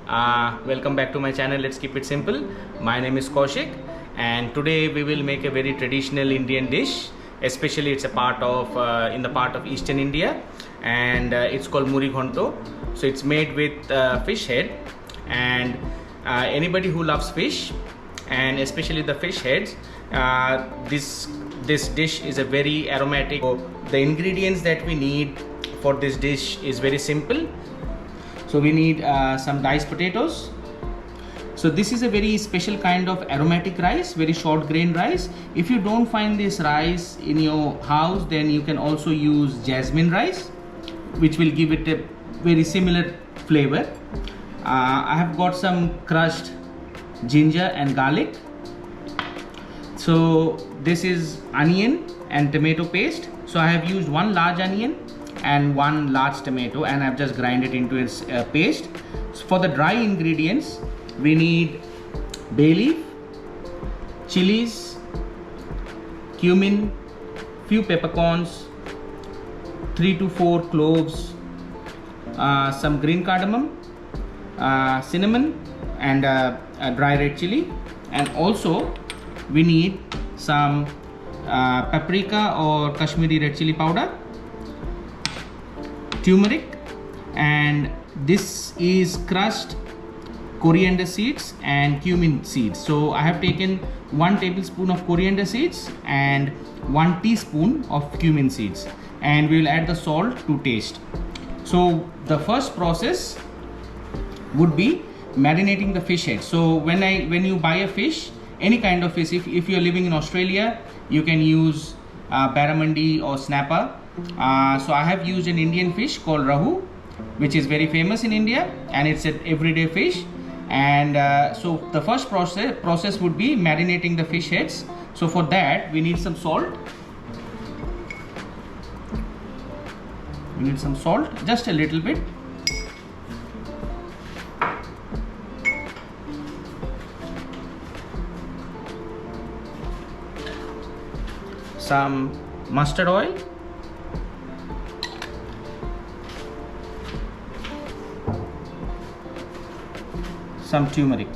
Welcome back to my channel. Let's keep it simple. My name is Kaushik, and today we will make a very traditional Indian dish. Especially it's a part of in the part of Eastern India, and it's called Muro Ghonto. So it's made with fish head, and anybody who loves fish, and especially the fish heads, this dish is a very aromatic. So the ingredients that we need for this dish is very simple. So we need some diced potatoes. So this is a very special kind of aromatic rice, very short grain rice. If you don't find this rice in your house, then you can also use jasmine rice, which will give it a very similar flavor. I have got some crushed ginger and garlic. So this is onion and tomato paste. So I have used one large onion and one large tomato, and I've just grind it into its paste. So for the dry ingredients, we need bay leaf, chilies, cumin, few peppercorns, 3 to 4 cloves, some green cardamom, cinnamon, and dry red chili. And also we need some paprika or Kashmiri red chili powder, turmeric, and this is crushed coriander seeds and cumin seeds. So I have taken 1 tablespoon of coriander seeds and 1 teaspoon of cumin seeds, and we will add the salt to taste. So the first process would be marinating the fish head. So when you buy a fish, any kind of fish, if you're living in Australia, you can use barramundi or snapper. So I have used an Indian fish called Rehu, which is very famous in India, and it's an everyday fish. And so the first process would be marinating the fish heads. So for that we need some salt. We need some salt, just a little bit. Some mustard oil, some turmeric,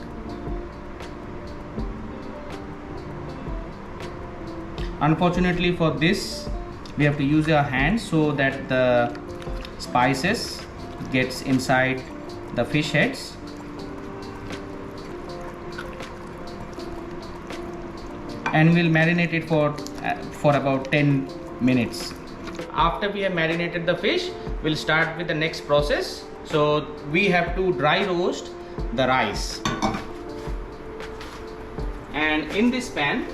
unfortunately for this we have to use our hands so that the spices gets inside the fish heads. And we'll marinate it for about 10 minutes. After we have marinated the fish, we'll start with the next process. So we have to dry roast the rice, and in this pan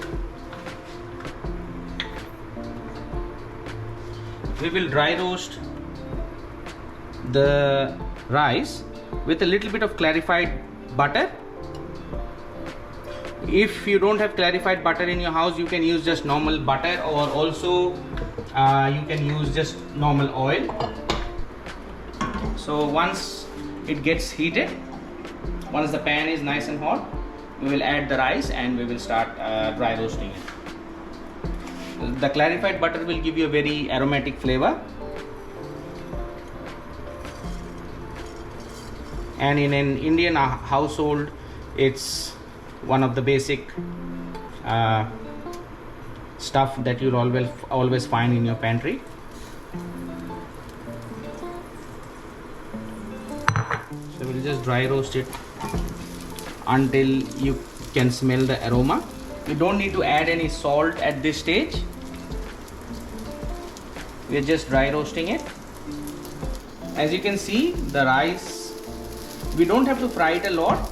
we will dry roast the rice with a little bit of clarified butter. If you don't have clarified butter in your house, you can use just normal butter, or also you can use just normal oil. So once it gets heated, once the pan is nice and hot, we will add the rice and we will start dry roasting it. The clarified butter will give you a very aromatic flavor, and in an Indian household, it's one of the basic stuff that you'll always find in your pantry. So we'll just dry roast it until you can smell the aroma. You don't need to add any salt at this stage. We're just dry roasting it. As you can see, the rice, we don't have to fry it a lot,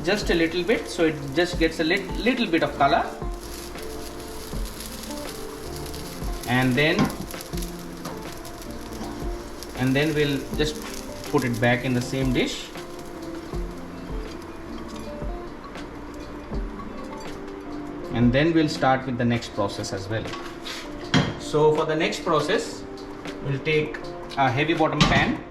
just a little bit, so it just gets a little bit of color. And then we'll just put it back in the same dish. And then we'll start with the next process as well. So for the next process, we'll take a heavy bottom pan.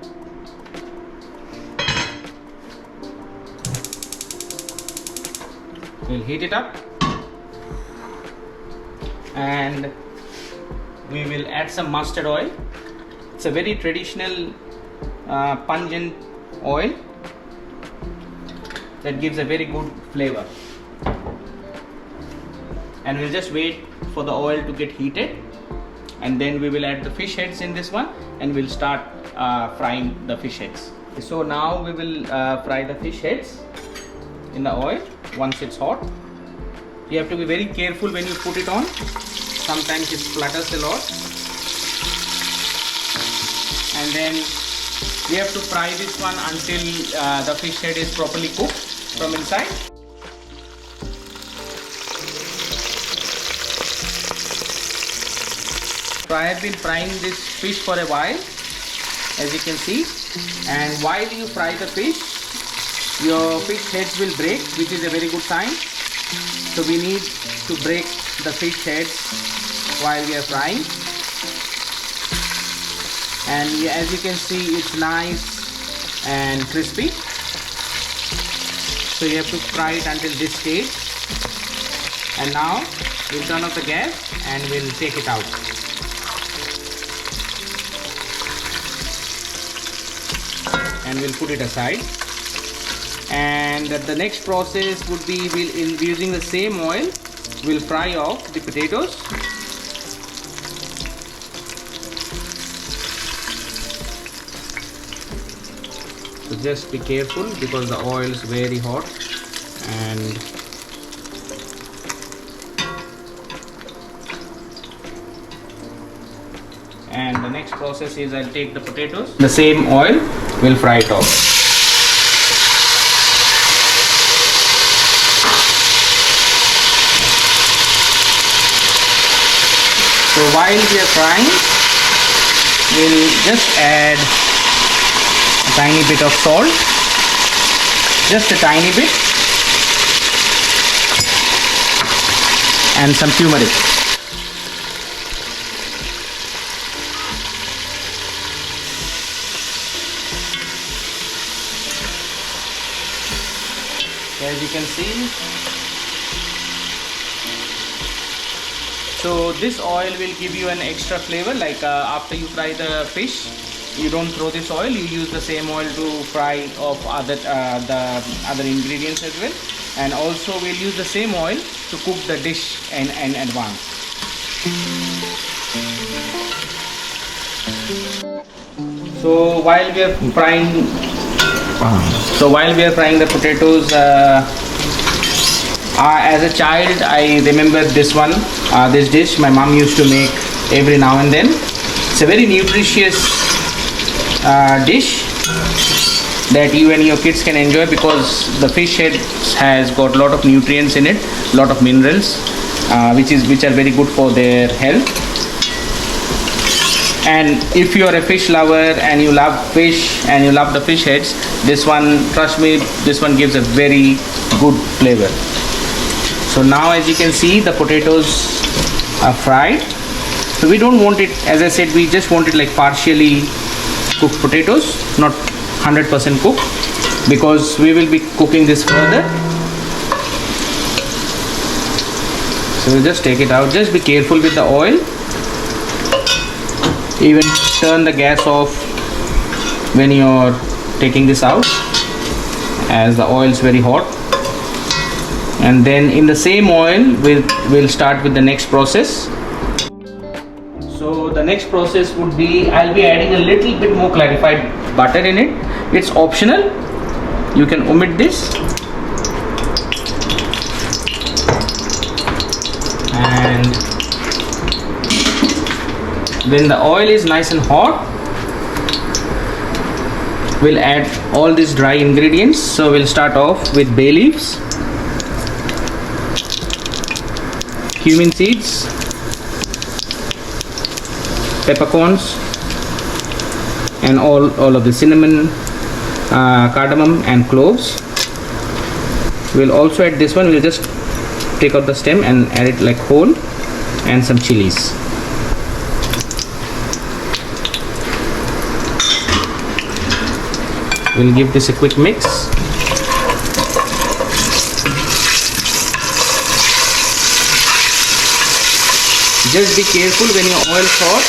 We'll heat it up, and we will add some mustard oil. It's a very traditional pungent oil. that gives a very good flavor. And we'll just wait for the oil to get heated, and then we will add the fish heads in this one, and we'll start frying the fish heads. So now we will fry the fish heads in the oil once it's hot. You have to be very careful when you put it on. Sometimes it splutters a lot. And then we have to fry this one until the fish head is properly cooked from inside. So I have been frying this fish for a while, as you can see. And while you fry the fish, your fish heads will break, which is a very good sign. So we need to break the fish heads while we are frying. And as you can see, it's nice and crispy. So you have to fry it until this stage. And now we'll turn off the gas and we'll take it out. And we'll put it aside. And the next process would be, using the same oil, we'll fry off the potatoes. So just be careful because the oil is very hot. And the next process is, I'll take the potatoes. The same oil, we'll fry it off. So while we are frying, we'll just add a tiny bit of salt, just a tiny bit, and some turmeric. As you can see, so this oil will give you an extra flavor. Like after you fry the fish, you don't throw this oil, you use the same oil to fry of the other ingredients as well. And also we'll use the same oil to cook the dish in advance. So while we are frying the potatoes, as a child, I remember this one, this dish my mom used to make every now and then. It's a very nutritious dish that you and your kids can enjoy, because the fish head has got a lot of nutrients in it, a lot of minerals, which are very good for their health. And if you are a fish lover and you love fish and you love the fish heads, this one, trust me, this one gives a very good flavor. So now, as you can see, the potatoes are fried. So we don't want it, as I said, we just want it like partially cooked potatoes, not 100% cooked, because we will be cooking this further. So we'll just take it out. Just be careful with the oil. Even turn the gas off when you're taking this out, as the oil is very hot. And then in the same oil, we'll start with the next process. So the next process would be, I'll be adding a little bit more clarified butter in it. It's optional, you can omit this. And when the oil is nice and hot, we'll add all these dry ingredients. So we'll start off with bay leaves, cumin seeds, peppercorns, and all of the cinnamon, cardamom and cloves. We'll also add this one. We'll just take out the stem and add it like whole, and some chilies. We'll give this a quick mix. Just be careful when your oil is hot.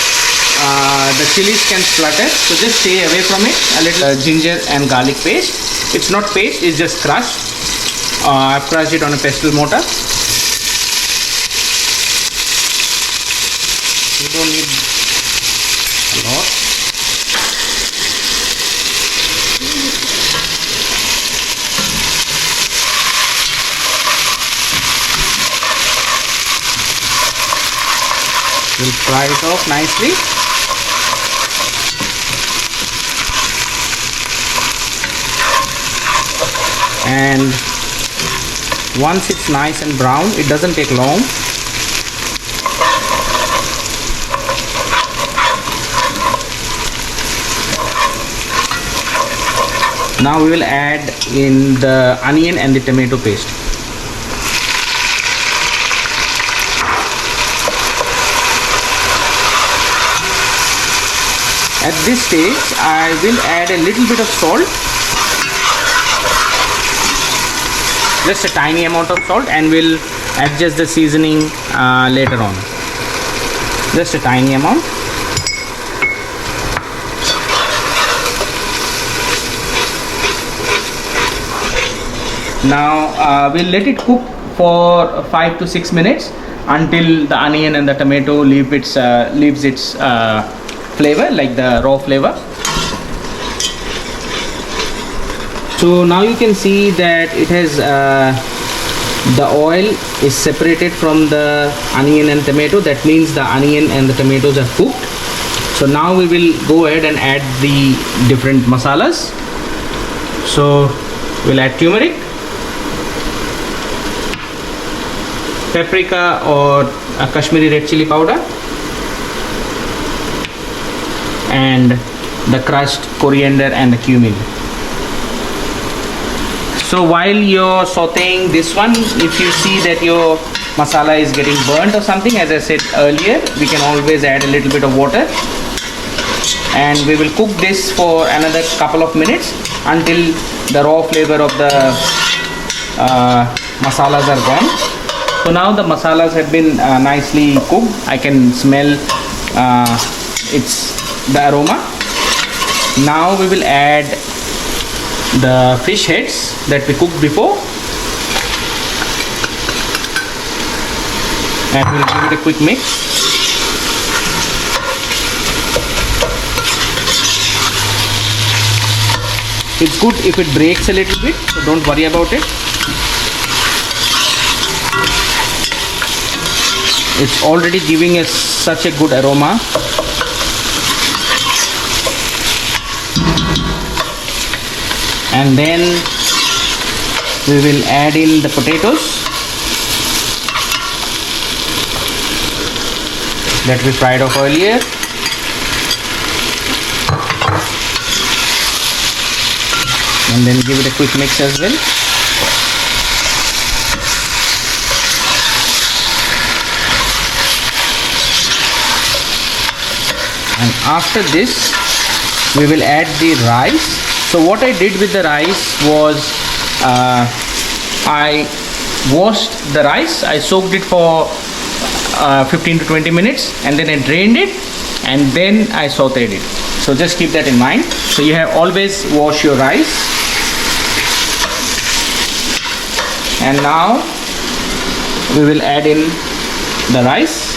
The chilies can splutter, so just stay away from it. A little ginger and garlic paste. It's not paste, it's just crushed. I've crushed it on a pestle mortar. You don't need a lot. We'll fry it off nicely. And once it's nice and brown, it doesn't take long. Now we will add in the onion and the tomato paste. At this stage, I will add a little bit of salt, just a tiny amount of salt, and we'll adjust the seasoning later on. Just a tiny amount. Now we'll let it cook for 5 to 6 minutes until the onion and the tomato leaves its flavor, like the raw flavor. So now you can see that it has the oil is separated from the onion and tomato. That means the onion and the tomatoes are cooked. So now we will go ahead and add the different masalas. So we'll add turmeric, paprika or Kashmiri red chili powder, and the crushed coriander and the cumin. So while you're sauteing this one, if you see that your masala is getting burnt or something, as I said earlier, we can always add a little bit of water, and we will cook this for another couple of minutes until the raw flavor of the masalas are gone. So now the masalas have been nicely cooked. I can smell the aroma. Now we will add the fish heads that we cooked before, and we'll give it a quick mix. It's good if it breaks a little bit, so don't worry about it. It's already giving us such a good aroma. And then we will add in the potatoes that we fried off earlier. And then give it a quick mix as well. And after this, we will add the rice. So what I did with the rice was I washed the rice, I soaked it for 15 to 20 minutes, and then I drained it, and then I sauteed it. So just keep that in mind. So you have always wash your rice. And now we will add in the rice.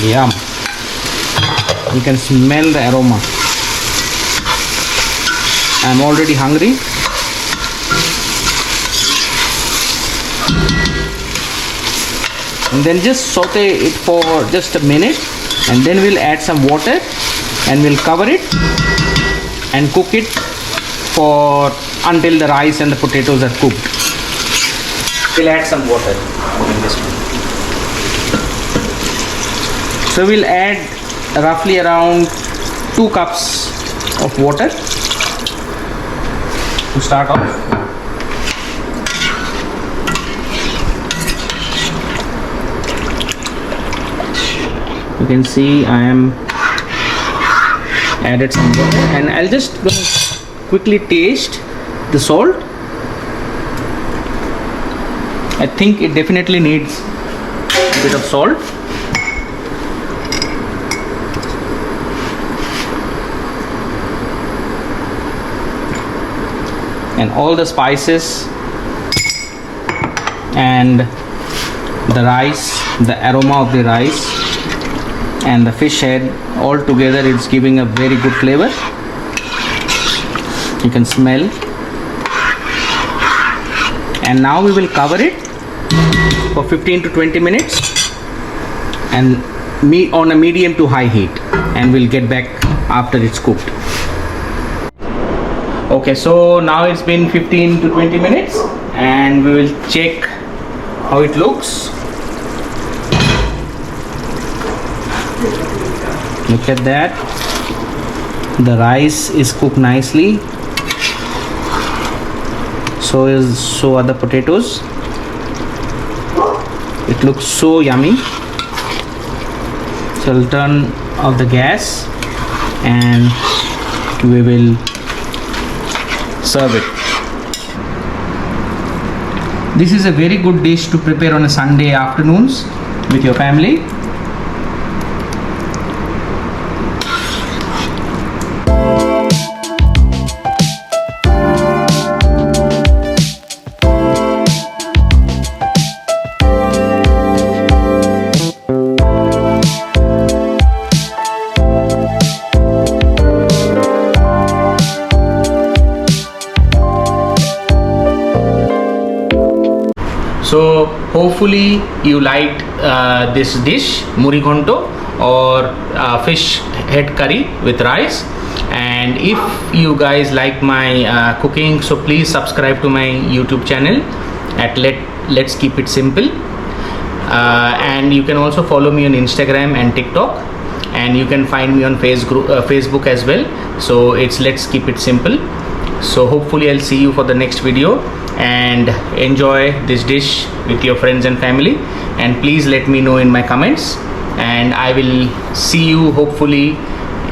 Yum. You can smell the aroma. I'm already hungry. And then just saute it for just a minute, and then we'll add some water and we'll cover it and cook it for until the rice and the potatoes are cooked. We'll add some water in this one. So we'll add roughly around 2 cups of water to start off. You can see I am added some water, and I'll just quickly taste the salt. I think it definitely needs a bit of salt. and all the spices and the rice, the aroma of the rice and the fish head all together, it's giving a very good flavor. You can smell. And now we will cover it for 15 to 20 minutes and on a medium to high heat, and we'll get back after it's cooked. Okay, so now it's been 15 to 20 minutes and we will check how it looks. Look at that. The rice is cooked nicely. So are the potatoes. It looks so yummy. So I'll turn off the gas and we will serve it. This is a very good dish to prepare on a Sunday afternoons with your family. So hopefully you liked this dish, Muri Ghonto or fish head curry with rice. And if you guys like my cooking, so please subscribe to my YouTube channel at Let's Keep It Simple. And you can also follow me on Instagram and TikTok, and you can find me on Facebook as well. So it's Let's Keep It Simple. So hopefully I'll see you for the next video, and enjoy this dish with your friends and family, and please let me know in my comments, and I will see you hopefully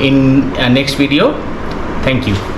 in next video. Thank you.